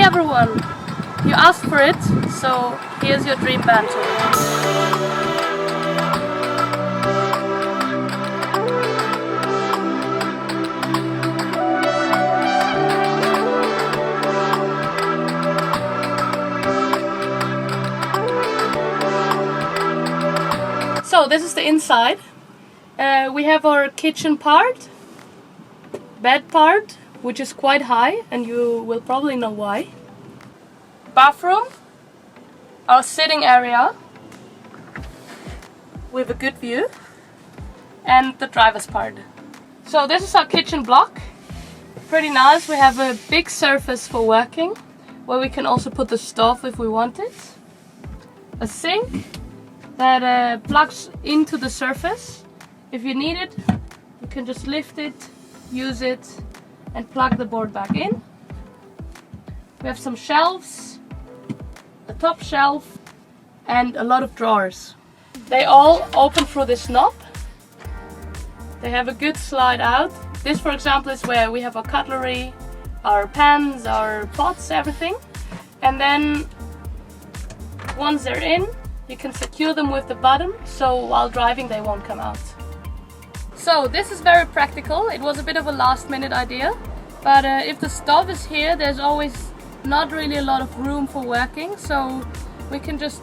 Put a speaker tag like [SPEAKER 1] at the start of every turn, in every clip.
[SPEAKER 1] everyone! You asked for it, so here's your dream band tour. So this is the inside. We have our kitchen part, bed part, which is quite high, and you will probably know why. Bathroom, our sitting area with a good view, and the driver's part. So this is our kitchen block. Pretty nice. We have a big surface for working, where we can also put the stove if we want it. A sink that plugs into the surface. If you need it, you can just lift it, use it, and plug the board back in. We have some shelves, a top shelf, and a lot of drawers. They all open through this knob. They have a good slide out. This, for example, is where we have our cutlery, our pans, our pots, everything. And then once they're in, you can secure them with the button, so while driving they won't come out. So this is very practical. It was a bit of a last minute idea, but if the stove is here, there's always not really a lot of room for working, so we can just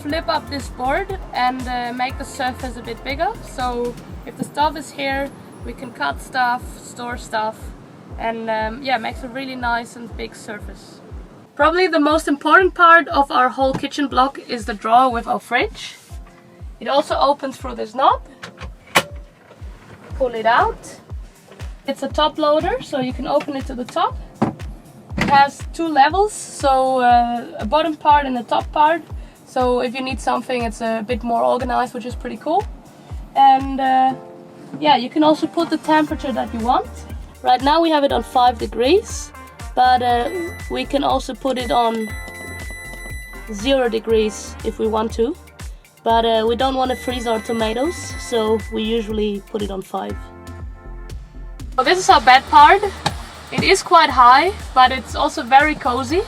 [SPEAKER 1] flip up this board and make the surface a bit bigger. So if the stove is here, we can cut stuff, store stuff, and yeah, makes a really nice and big surface. Probably the most important part of our whole kitchen block is the drawer with our fridge. It also opens through this knob. Pull it out. It's a top loader, so you can open it to the top. It has two levels, so a bottom part and a top part. So if you need something, it's a bit more organized, which is pretty cool. And yeah, you can also put the temperature that you want. Right now we have it on 5 degrees, but we can also put it on 0 degrees if we want to. But we don't want to freeze our tomatoes, so we usually put it on 5. So this is our bed part. It is quite high, but it's also very cozy.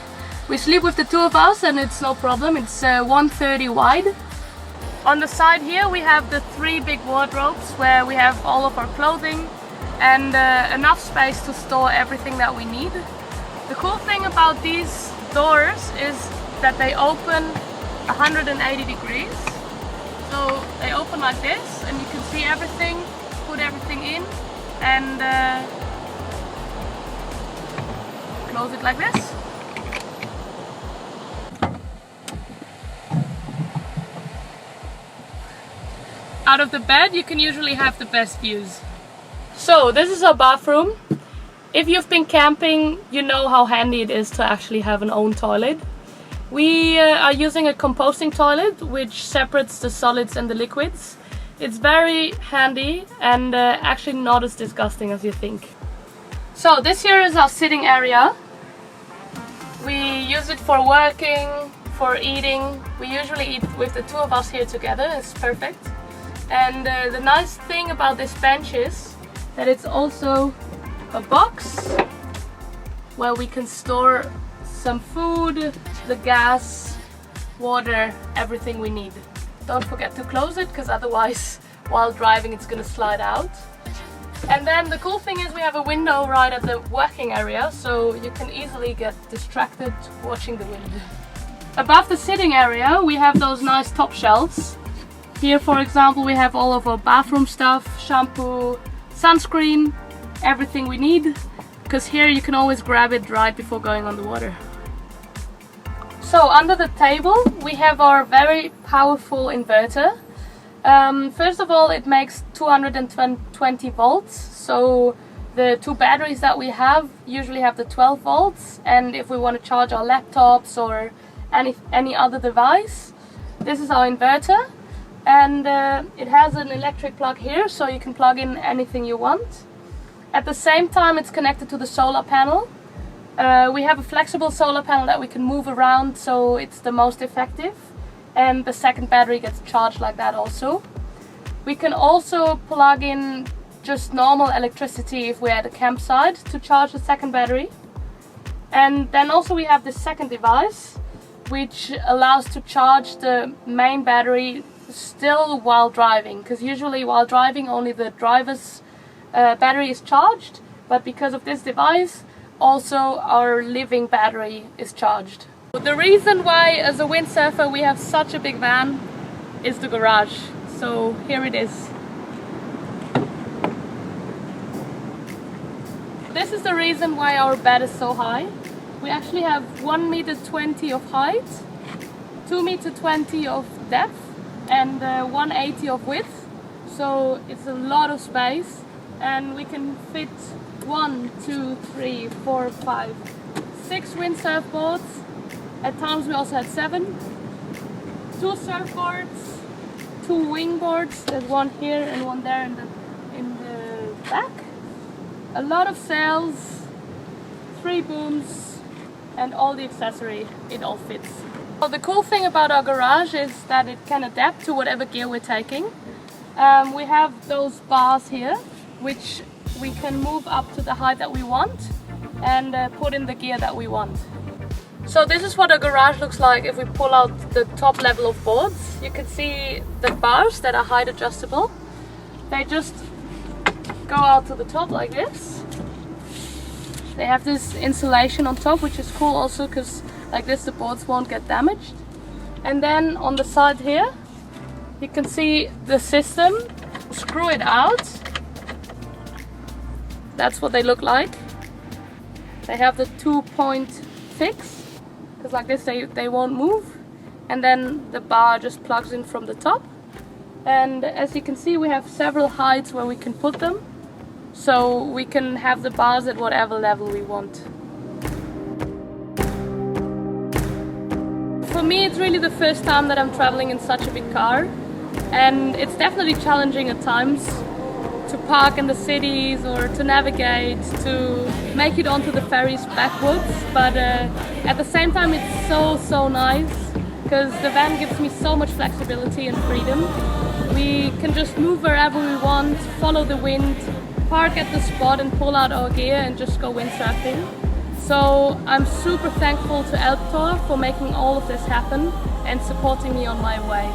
[SPEAKER 1] We sleep with the two of us and it's no problem. It's 130 wide. On the side here we have the 3 big wardrobes where we have all of our clothing and enough space to store everything that we need. The cool thing about these doors is that they open 180 degrees. So they open like this and you can see everything, put everything in, and close it like this. Out of the bed you can usually have the best views. So this is our bathroom. If you've been camping, you know how handy it is to actually have an own toilet. We are using a composting toilet which separates the solids and the liquids. It's very handy and actually not as disgusting as you think. So this here is our sitting area. We use it for working, for eating. We usually eat with the two of us here together. It's perfect. And the nice thing about this bench is that it's also a box where we can store some food, the gas, water, everything we need. Don't forget to close it, because otherwise while driving it's gonna slide out. And then the cool thing is we have a window right at the working area, so you can easily get distracted watching the wind. Above the sitting area we have those nice top shelves. Here, for example, we have all of our bathroom stuff, shampoo, sunscreen, everything we need, because here you can always grab it right before going on the water. So under the table we have our very powerful inverter. First of all, it makes 220 volts, so the 2 batteries that we have usually have the 12 volts, and if we want to charge our laptops or any other device, this is our inverter. And it has an electric plug here, so you can plug in anything you want. At the same time it's connected to the solar panel. We have a flexible solar panel that we can move around, so it's the most effective, and the second battery gets charged like that also. We can also plug in just normal electricity if we're at a campsite to charge the second battery. And then also we have the second device, which allows to charge the main battery still while driving, because usually while driving only the driver's battery is charged, but because of this device also our living battery is charged. The reason why as a windsurfer we have such a big van is the garage. So here it is. This is the reason why our bed is so high. We actually have 1.20 meters of height, 2.20 meters of depth, and 1.80 of width. So it's a lot of space, and we can fit 1, 2, 3, 4, 5, 6 windsurf boards. At times we also had 7. 2 surfboards, 2 wingboards. There's one here and one there in the back. A lot of sails, 3 booms, and all the accessory. It all fits. Well, the cool thing about our garage is that it can adapt to whatever gear we're taking. We have those bars here, which we can move up to the height that we want and put in the gear that we want. So this is what our garage looks like if we pull out the top level of boards. You can see the bars that are height adjustable. They just go out to the top like this. They have this insulation on top, which is cool also because like this the boards won't get damaged. And then on the side here you can see the system. Screw it out. That's what they look like. They have the 2-point fix, because like this they won't move. And then the bar just plugs in from the top. And as you can see we have several heights where we can put them. So we can have the bars at whatever level we want. For me it's really the first time that I'm traveling in such a big car, and it's definitely challenging at times to park in the cities or to navigate, to make it onto the ferries backwards, but at the same time it's so nice because the van gives me so much flexibility and freedom. We can just move wherever we want, follow the wind, park at the spot and pull out our gear and just go windsurfing. So I'm super thankful to Alptor for making all of this happen and supporting me on my way.